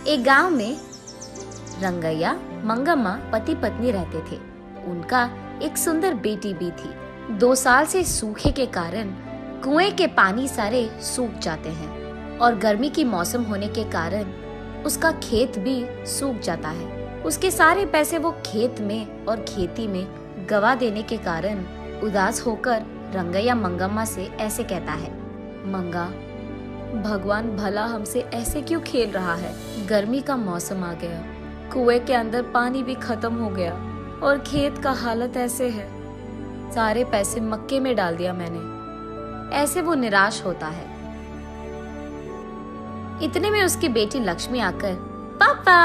एक गांव में रंगैया मंगम्मा पति पत्नी रहते थे। उनका एक सुंदर बेटी भी थी। 2 साल से सूखे के कारण कुएं के पानी सारे सूख जाते हैं और गर्मी की मौसम होने के कारण उसका खेत भी सूख जाता है। उसके सारे पैसे वो खेत में और खेती में गवा देने के कारण उदास होकर रंगैया मंगम्मा से ऐसे कहता है, मंगा, भगवान भला हमसे ऐसे क्यों खेल रहा है। गर्मी का मौसम आ गया, कुएं के अंदर पानी भी खत्म हो गया और खेत का हालत ऐसे है। सारे पैसे मक्के में डाल दिया मैंने। ऐसे वो निराश होता है। इतने में उसकी बेटी लक्ष्मी आकर पापा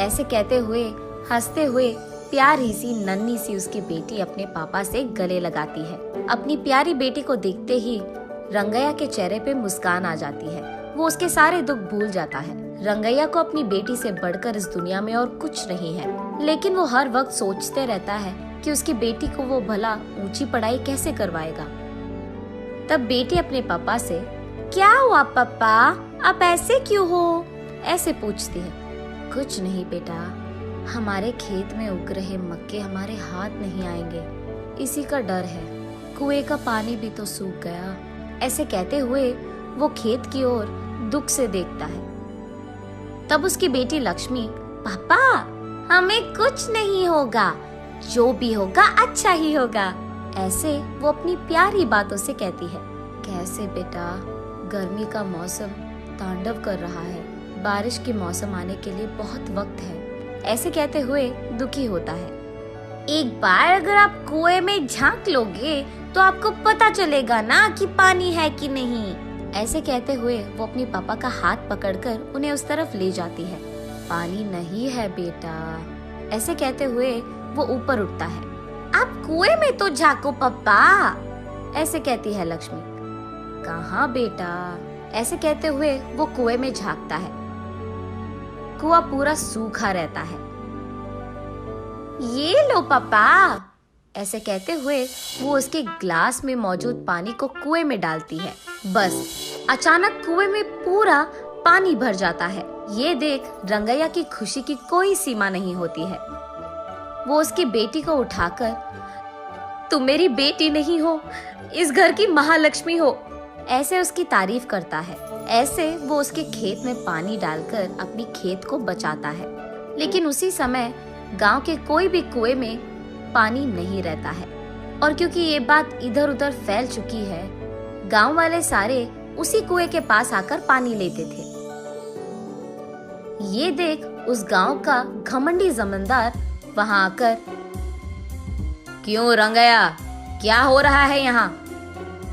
ऐसे कहते हुए हंसते हुए प्यारी सी नन्ही सी उसकी बेटी अपने पापा से गले लगाती है। अपनी प्यारी बेटी को देखते ही रंगैया के चेहरे पे मुस्कान आ जाती है। वो उसके सारे दुख भूल जाता है। रंगैया को अपनी बेटी से बढ़कर इस दुनिया में और कुछ नहीं है, लेकिन वो हर वक्त सोचते रहता है कि उसकी बेटी को वो भला ऊंची पढ़ाई कैसे करवाएगा। तब बेटी अपने पापा से, क्या हुआ पापा, आप ऐसे क्यों हो, ऐसे पूछती है। कुछ नहीं बेटा, हमारे खेत में उग रहे मक्के हमारे हाथ नहीं आएंगे, इसी का डर है। कुएं का पानी भी तो सूख गया। ऐसे कहते हुए वो खेत की ओर दुख से देखता है। तब उसकी बेटी लक्ष्मी, पापा हमें कुछ नहीं होगा, जो भी होगा अच्छा ही होगा, ऐसे वो अपनी प्यारी बातों से कहती है। कैसे बेटा, गर्मी का मौसम तांडव कर रहा है, बारिश के मौसम आने के लिए बहुत वक्त है, ऐसे कहते हुए दुखी होता है। एक बार अगर आप कुएं में झांक लोगे तो आपको पता चलेगा ना कि पानी है कि नहीं। ऐसे कहते हुए वो अपने पापा का हाथ पकड़कर उन्हें उस तरफ ले जाती है। पानी नहीं है बेटा, ऐसे कहते हुए वो ऊपर उठता है। आप कुएं में तो झांको पापा, ऐसे कहती है लक्ष्मी। कहाँ बेटा, ऐसे कहते हुए वो कुएं में झांकता है। कुआं पूरा सूखा रहता है। ये लो पापा, ऐसे कहते हुए वो उसके ग्लास में मौजूद पानी को कुएं में डालती है। बस अचानक कुएं में पूरा पानी भर जाता है। ये देख रंगैया की खुशी की कोई सीमा नहीं होती है। वो उसकी बेटी को उठाकर, तुम मेरी बेटी नहीं हो, इस घर की महालक्ष्मी हो, ऐसे उसकी तारीफ करता है। ऐसे वो उसके खेत में पानी डालकर अपनी खेत को बचाता है। लेकिन उसी समय गांव के कोई भी कुएं में पानी नहीं रहता है, और क्योंकि ये बात इधर उधर फैल चुकी है, गांव वाले सारे उसी कुएं के पास आकर पानी लेते थे। ये देख उस गांव का घमंडी जमींदार वहां आकर, क्यों रंगैया, क्या हो रहा है यहाँ?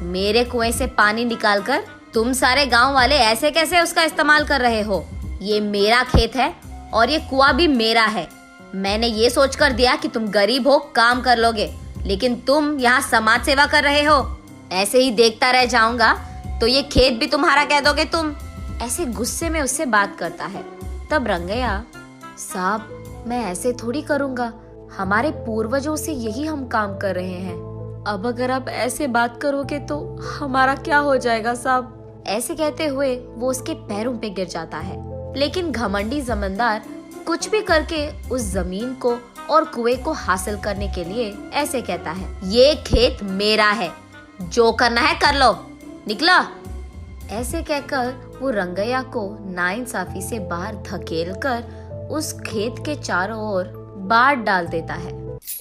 मेरे कुएं से पानी निकालकर तुम सारे गांव वाले ऐसे कैसे उसका इस्तेमाल कर रहे हो? ये मेरा खेत है और ये कुआं भी मेरा है। मैंने ये सोचकर दिया कि तुम गरीब हो, काम कर लोगे, लेकिन तुम यहाँ समाज सेवा कर रहे हो। ऐसे ही देखता रह जाऊंगा तो ये खेत भी तुम्हारा कह दोगे तुम। ऐसे गुस्से में उससे बात करता है। तब रंगैया, साहब मैं ऐसे थोड़ी करूंगा, हमारे पूर्वजों से यही हम काम कर रहे हैं। अब अगर आप ऐसे बात करोगे तो हमारा क्या हो जाएगा साहब? ऐसे कहते हुए वो उसके पैरों पे गिर जाता है। लेकिन घमंडी जमींदार कुछ भी करके उस जमीन को और कुएं को हासिल करने के लिए ऐसे कहता है, ये खेत मेरा है, जो करना है कर लो, निकलो। ऐसे कहकर वो रंगैया को नाइंसाफी से बाहर धकेलकर उस खेत के चारों ओर बाढ़ डाल देता है।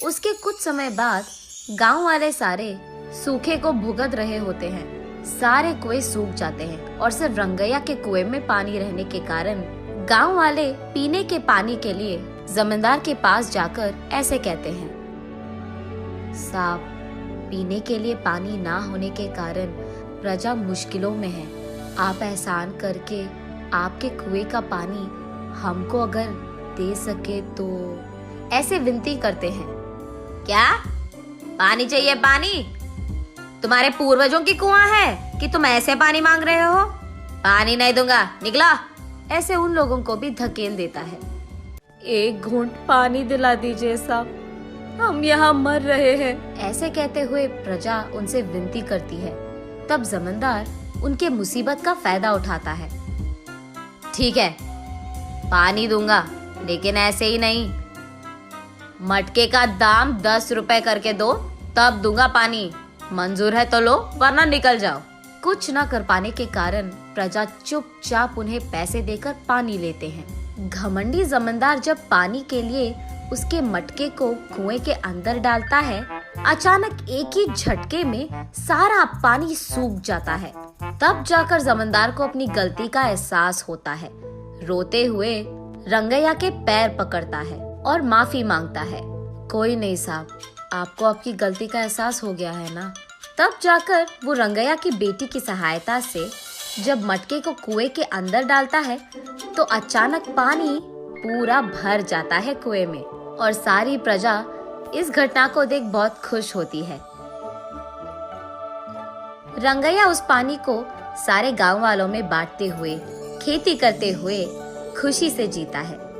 उसके कुछ समय बाद गांव वाले सारे सूखे को भुगत रहे होते हैं। सारे कुएं सूख जाते हैं और सिर्फ रंगैया के कुएं में पानी रहने के कारण गांव वाले पीने के पानी के लिए जमींदार के पास जाकर ऐसे कहते हैं, साहब पीने के लिए पानी ना होने के कारण प्रजा मुश्किलों में है। आप एहसान करके आपके कुएं का पानी हमको अगर दे सके तो, ऐसे विनती करते हैं। क्या पानी चाहिए? पानी तुम्हारे पूर्वजों की कुआं है कि तुम ऐसे पानी मांग रहे हो? पानी नहीं दूंगा, निकला। ऐसे उन लोगों को भी धकेल देता है। एक घूंट पानी दिला दीजिए साहब, हम यहाँ मर रहे हैं, ऐसे कहते हुए प्रजा उनसे विनती करती है। तब जमींदार उनके मुसीबत का फायदा उठाता है। ठीक है, पानी दूंगा, लेकिन ऐसे ही नहीं। मटके का दाम 10 रुपए करके दो, तब दूंगा पानी। मंजूर है तो लो, वरना निकल जाओ। कुछ न कर पाने के कारण प्रजा चुपचाप उन्हें पैसे देकर पानी लेते हैं। घमंडी जमींदार जब पानी के लिए उसके मटके को कुएं के अंदर डालता है, अचानक एक ही झटके में सारा पानी सूख जाता है। तब जाकर जमींदार को अपनी गलती का एहसास होता है। रोते हुए रंगैया के पैर पकड़ता है और माफी मांगता है। कोई नहीं साहब, आपको आपकी गलती का एहसास हो गया है ना। तब जाकर वो रंगैया की बेटी की सहायता से जब मटके को कुएं के अंदर डालता है तो अचानक पानी पूरा भर जाता है कुएं में और सारी प्रजा इस घटना को देख बहुत खुश होती है। रंगैया उस पानी को सारे गांव वालों में बांटते हुए, खेती करते हुए खुशी से जीता है।